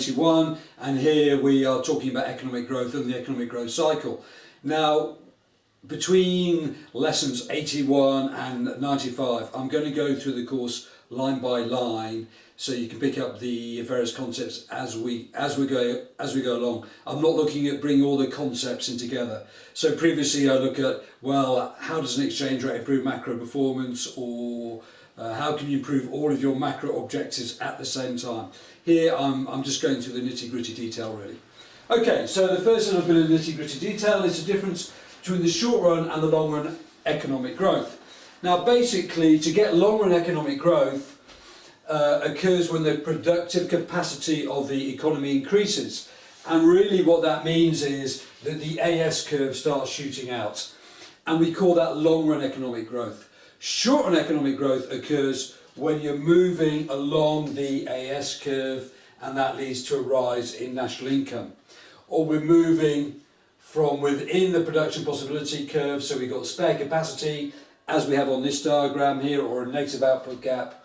81, and here we are talking about economic growth and the economic growth cycle. Now, between lessons 81 and 95, I'm going to go through the course line by line, so you can pick up the various concepts as we go along. I'm not looking at bringing all the concepts in together. So previously I look at, well, how does an exchange rate improve macro performance, or how can you improve all of your macro objectives at the same time? Here I'm just going through the nitty-gritty detail really. Okay, so the first little bit of nitty-gritty detail is the difference between the short run and the long run economic growth. Now basically, to get long run economic growth occurs when the productive capacity of the economy increases, and really what that means is that the AS curve starts shooting out, and we call that long run economic growth. Short run economic growth occurs when you're moving along the AS curve, and that leads to a rise in national income, or we're moving from within the production possibility curve, so we've got spare capacity as we have on this diagram here, or a negative output gap.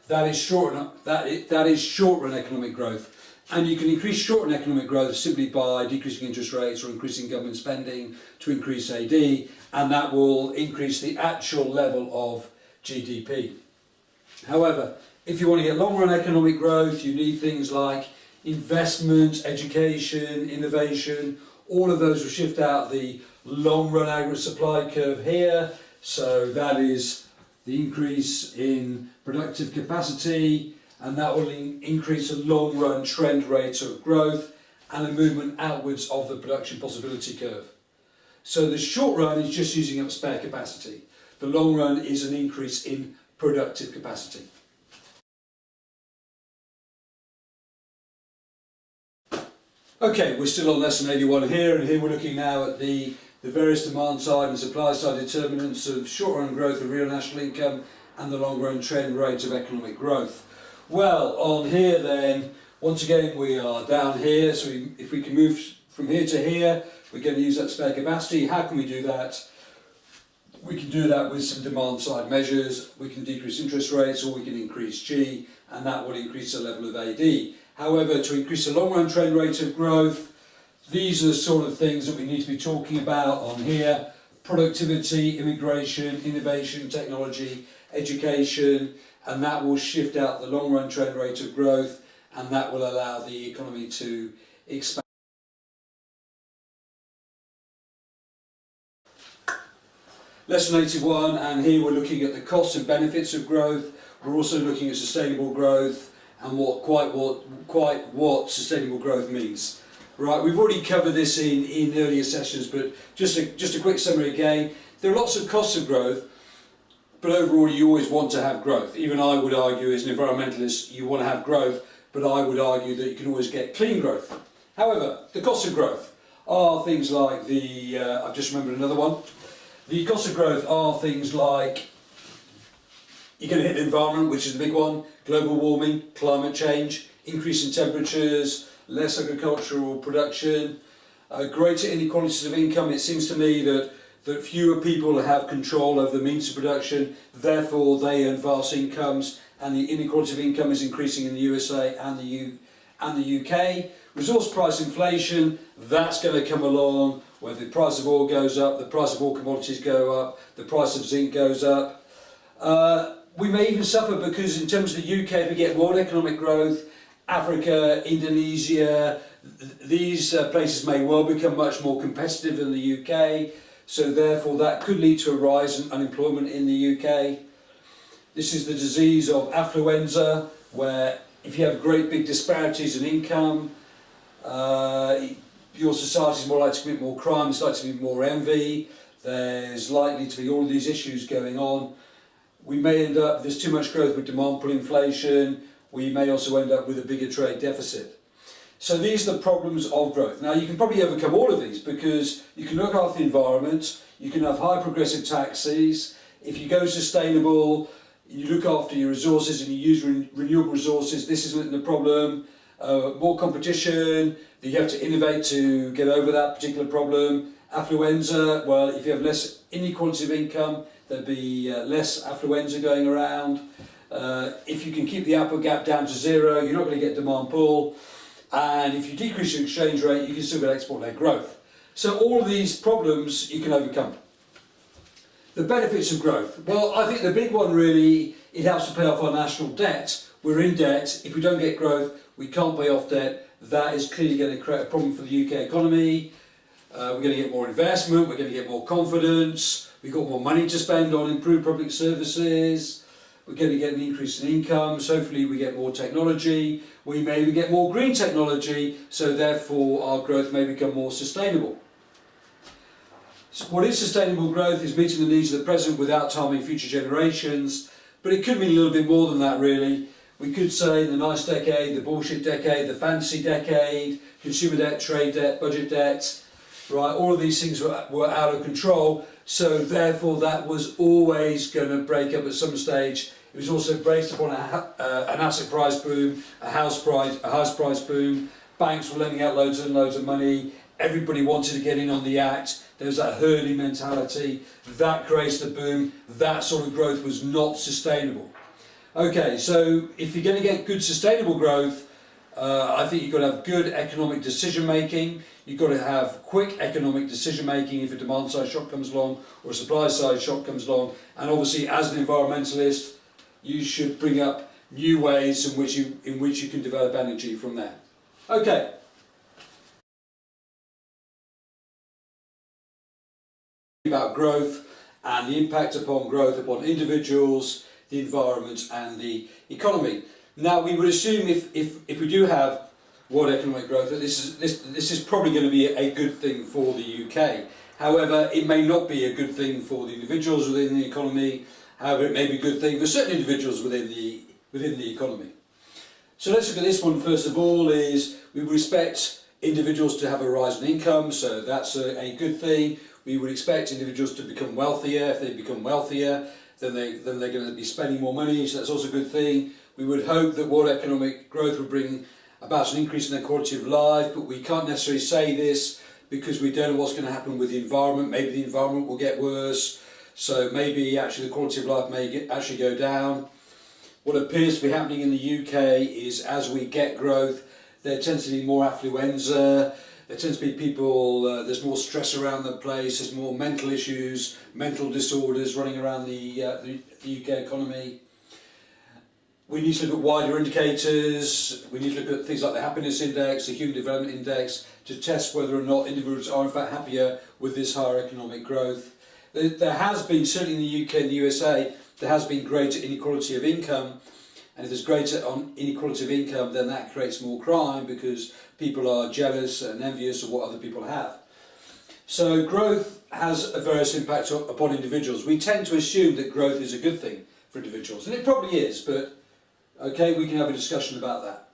That is short run economic growth, and you can increase short run economic growth simply by decreasing interest rates or increasing government spending to increase AD, and that will increase the actual level of GDP. However, if you want to get long run economic growth, you need things like investment, education, innovation. All of those will shift out the long run aggregate supply curve here, so that is the increase in productive capacity, and that will increase the long run trend rate of growth and a movement outwards of the production possibility curve. So the short run is just using up spare capacity. The long run is an increase in productive capacity. Okay, we're still on lesson 81 here, and here we're looking now at the various demand side and supply side determinants of short run growth of real national income and the long run trend rate of economic growth. Well, on here then, once again we are down here, so if we can move from here to here, we're going to use that spare capacity. How can we do that? We can do that with some demand side measures. We can decrease interest rates, or we can increase G, and that will increase the level of AD. However, to increase the long run trend rate of growth, these are the sort of things that we need to be talking about on here: productivity, immigration, innovation, technology, education, and that will shift out the long run trend rate of growth, and that will allow the economy to expand. Lesson 81, and here we're looking at the costs and benefits of growth. We're also looking at sustainable growth and what sustainable growth means. Right, we've already covered this in earlier sessions, but just a quick summary again. There are lots of costs of growth, but overall you always want to have growth. Even I would argue, as an environmentalist, you want to have growth, but I would argue that you can always get clean growth. However, the costs of growth are things like I've just remembered another one. The costs of growth are things like you're going to hit the environment, which is the big one: global warming, climate change, increase in temperatures, less agricultural production, greater inequalities of income. It seems to me that fewer people have control over the means of production, therefore they earn vast incomes, and the inequality of income is increasing in the USA and the UK. Resource price inflation, that's going to come along where the price of oil goes up, the price of all commodities go up, the price of zinc goes up. We may even suffer because in terms of the UK, if we get world economic growth, Africa, Indonesia, these places may well become much more competitive than the UK, so therefore that could lead to a rise in unemployment in the UK. This is the disease of affluenza, where if you have great big disparities in income, your society is more likely to commit more crime, there's likely to be more envy, there's likely to be all of these issues going on. We may end up, there's too much growth with demand pull inflation, we may also end up with a bigger trade deficit. So these are the problems of growth. Now you can probably overcome all of these because you can look after the environment, you can have high progressive taxes, if you go sustainable, you look after your resources and you use renewable resources, this isn't the problem. More competition, you have to innovate to get over that particular problem. Affluenza, well, if you have less inequality of income, there'd be less affluenza going around. If you can keep the output gap down to zero, you're not going to get demand pull. and if you decrease your exchange rate, you can still get export-led growth. So all of these problems you can overcome. The benefits of growth. Well, I think the big one really, it helps to pay off our national debt. We're in debt. If we don't get growth, we can't pay off debt. That is clearly going to create a problem for the UK economy. We're going to get more investment, we're going to get more confidence, we've got more money to spend on improved public services, we're going to get an increase in incomes, hopefully we get more technology, we may even get more green technology, so therefore our growth may become more sustainable. So what is sustainable growth is meeting the needs of the present without harming future generations, but it could mean a little bit more than that really. We could say the nice decade, the bullshit decade, the fantasy decade, consumer debt, trade debt, budget debt. Right, all of these things were out of control, so therefore that was always going to break up at some stage. It was also based upon an asset price boom, a house price boom. Banks were lending out loads and loads of money. Everybody wanted to get in on the act. There was that herding mentality. That creates the boom. That sort of growth was not sustainable. Okay, so if you're going to get good sustainable growth, I think you've got to have good economic decision making. You've got to have quick economic decision making if a demand side shock comes along or a supply side shock comes along. And obviously, as an environmentalist, you should bring up new ways in which you can develop energy from there. Okay. About growth and the impact upon growth upon individuals, the environment, and the economy. Now, we would assume if we do have world economic growth, that this is probably going to be a good thing for the UK. However, it may not be a good thing for the individuals within the economy. However, it may be a good thing for certain individuals within the economy. So let's look at this one first of all. Is we would expect individuals to have a rise in income, so that's a good thing. We would expect individuals to become wealthier. If they become wealthier, then they're going to be spending more money, so that's also a good thing. We would hope that world economic growth would bring about an increase in their quality of life, but we can't necessarily say this because we don't know what's going to happen with the environment. Maybe the environment will get worse, so maybe actually the quality of life may actually go down. What appears to be happening in the UK is as we get growth, there tends to be more affluenza, there tends to be people, there's more stress around the place, there's more mental issues, mental disorders running around the UK economy. We need to look at wider indicators. We need to look at things like the happiness index, the human development index, to test whether or not individuals are in fact happier with this higher economic growth. There has been, certainly in the UK and the USA, there has been greater inequality of income, and if there's greater inequality of income, then that creates more crime because people are jealous and envious of what other people have. So growth has a various impact upon individuals. We tend to assume that growth is a good thing for individuals, and it probably is, but okay, we can have a discussion about that.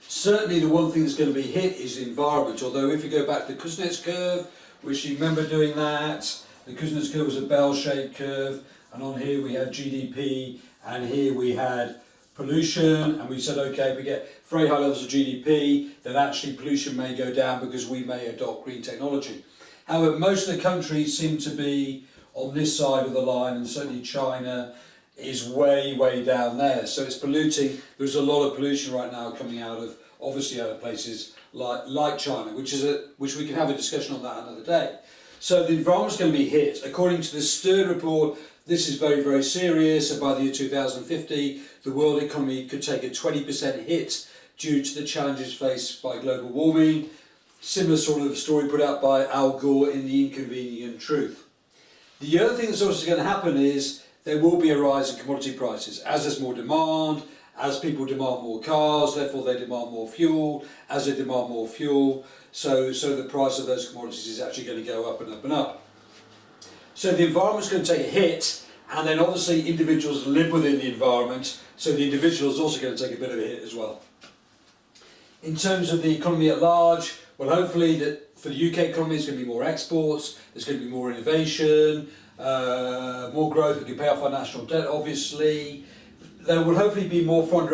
Certainly the one thing that's going to be hit is the environment, although if you go back to the Kuznets curve, which you remember doing that, the Kuznets curve was a bell-shaped curve, and on here we had GDP, and here we had pollution, and we said, okay, if we get very high levels of GDP, then actually pollution may go down because we may adopt green technology. However, most of the countries seem to be on this side of the line, and certainly China is way, way down there. So it's polluting. There's a lot of pollution right now coming out of, obviously out of places like China, which we can have a discussion on that another day. So the environment's going to be hit. According to the Stern report, this is very, very serious, and by the year 2050, the world economy could take a 20% hit due to the challenges faced by global warming. Similar sort of story put out by Al Gore in The Inconvenient Truth. The other thing that's also going to happen is there will be a rise in commodity prices. As there's more demand, as people demand more cars, therefore they demand more fuel. As they demand more fuel, so the price of those commodities is actually going to go up and up and up. So the environment's going to take a hit, and then obviously individuals live within the environment, so the individual is also going to take a bit of a hit as well. In terms of the economy at large, well, hopefully that for the UK economy there's going to be more exports, there's going to be more innovation, more growth. We can pay off our national debt, obviously. There will hopefully be more foreign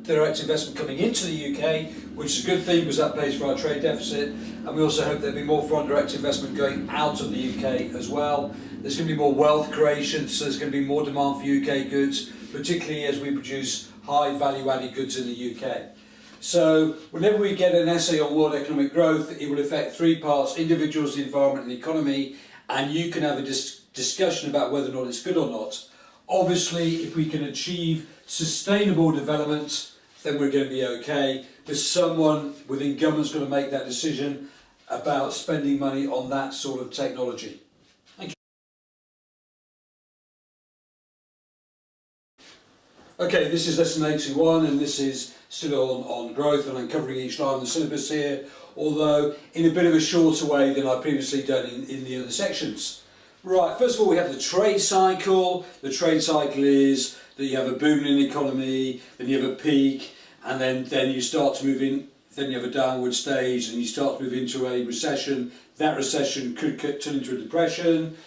direct investment coming into the UK, which is a good thing because that pays for our trade deficit, and we also hope there'll be more foreign direct investment going out of the UK as well. There's going to be more wealth creation, so there's going to be more demand for UK goods, particularly as we produce high value added goods in the UK. So whenever we get an essay on world economic growth, it will affect three parts: individuals, the environment and the economy, and you can have a discussion about whether or not it's good or not. Obviously, if we can achieve sustainable development, then we're going to be okay, but someone within government's going to make that decision about spending money on that sort of technology. Thank you. Okay, this is lesson 81, and this is still on growth, and I'm covering each line of the syllabus here, although in a bit of a shorter way than I've previously done in the other sections. Right, first of all we have the trade cycle. The trade cycle is that you have a boom in the economy, then you have a peak, and then you start to move in, then you have a downward stage, and you start to move into a recession. That recession could turn into a depression.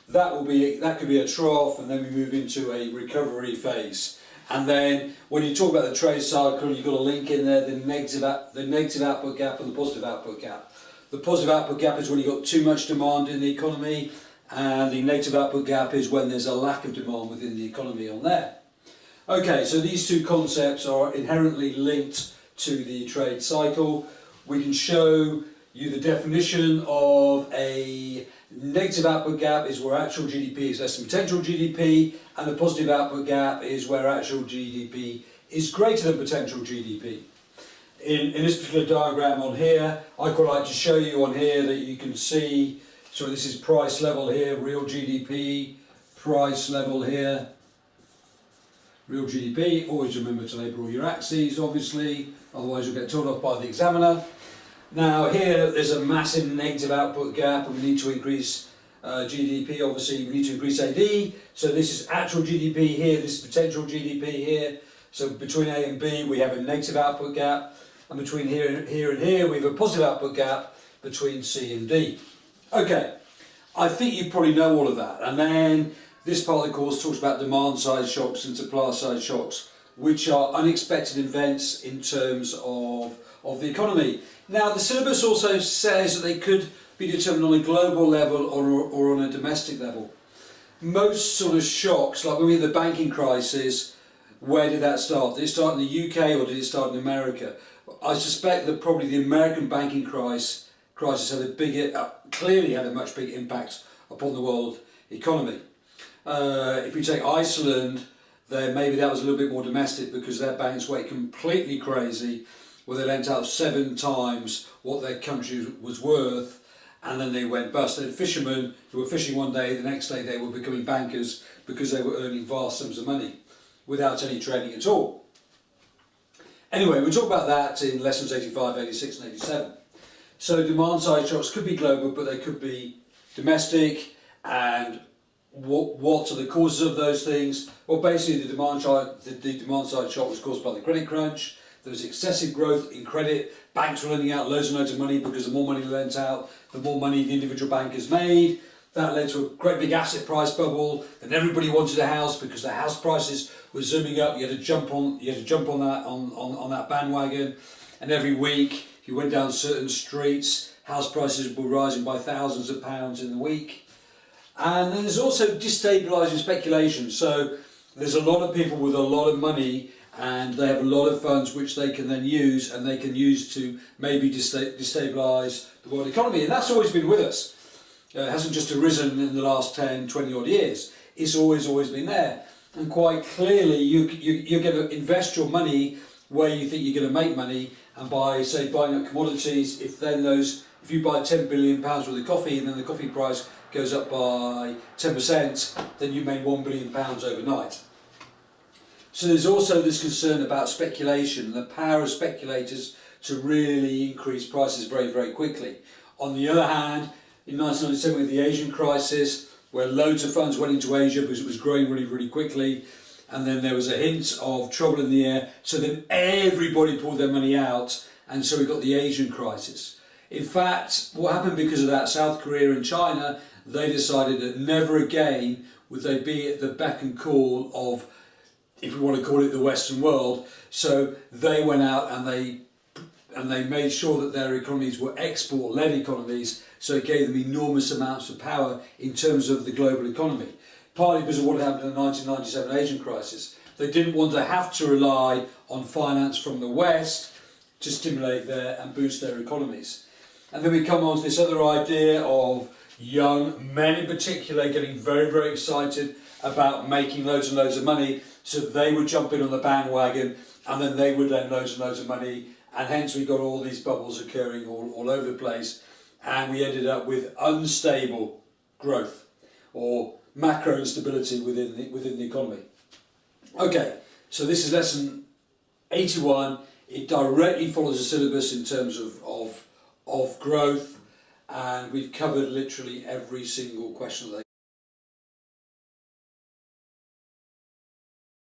That could be a trough, and then we move into a recovery phase. And then when you talk about the trade cycle, you've got a link in there, the negative output gap and the positive output gap. The positive output gap is when you've got too much demand in the economy, and the negative output gap is when there's a lack of demand within the economy on there. Okay, so these two concepts are inherently linked to the trade cycle. We can show you the definition of a negative output gap is where actual GDP is less than potential GDP, and the positive output gap is where actual GDP is greater than potential GDP. In this particular diagram on here, I quite like to show you on here that you can see, so this is price level here, real GDP, price level here, real GDP. Always remember to label all your axes, obviously, otherwise you'll get told off by the examiner. Now here there's a massive negative output gap, and we need to increase GDP, obviously we need to increase AD. So this is actual GDP here, this is potential GDP here. So between A and B we have a negative output gap, and between here and here we have a positive output gap between C and D. Okay, I think you probably know all of that. And then this part of the course talks about demand side shocks and supply side shocks, which are unexpected events in terms of the economy. Now the syllabus also says that they could be determined on a global level or on a domestic level. Most sort of shocks, like when we had the banking crisis, where did that start? Did it start in the UK or did it start in America? I suspect that probably the American banking crisis had clearly had a much bigger impact upon the world economy. If we take Iceland, then maybe that was a little bit more domestic because their banks went completely crazy, where they lent out 7 times what their country was worth, and then they went bust. They had fishermen who were fishing one day, the next day they were becoming bankers because they were earning vast sums of money without any training at all. Anyway, we'll talk about that in lessons 85, 86 and 87. So demand side shocks could be global, but they could be domestic. And what are the causes of those things? Well, basically the demand side shock was caused by the credit crunch. There was excessive growth in credit. Banks were lending out loads and loads of money because the more money they lent out, the more money the individual bankers made. That led to a great big asset price bubble. Then everybody wanted a house because the house prices were zooming up. You had to jump on that bandwagon. And every week, if you went down certain streets, house prices were rising by thousands of pounds in the week. And then there's also destabilising speculation. So there's a lot of people with a lot of money, and they have a lot of funds which they can then use, and they can use to maybe destabilise the world economy. And that's always been with us. It hasn't just arisen in the last 10, 20 odd years. It's always been there. And quite clearly you're going to invest your money where you think you're going to make money, and by, say, buying up commodities, if you buy £10 billion worth of coffee and then the coffee price goes up by 10%, then you made £1 billion overnight. So there's also this concern about speculation, the power of speculators to really increase prices very, very quickly. On the other hand, in 1997 with the Asian crisis, where loads of funds went into Asia because it was growing really, really quickly, and then there was a hint of trouble in the air, so then everybody pulled their money out, and so we got the Asian crisis. In fact, what happened because of that, South Korea and China, they decided that never again would they be at the beck and call of, if we want to call it, the Western world. So they went out and they made sure that their economies were export-led economies, so it gave them enormous amounts of power in terms of the global economy. Partly because of what happened in the 1997 Asian crisis. They didn't want to have to rely on finance from the West to stimulate their and boost their economies. And then we come on to this other idea of young men in particular getting very, very excited about making loads and loads of money, so they would jump in on the bandwagon and then they would lend loads and loads of money, and hence we got all these bubbles occurring all over the place, and we ended up with unstable growth or macro instability within the economy. Okay, so this is lesson 81. It directly follows the syllabus in terms of growth, and we've covered literally every single question that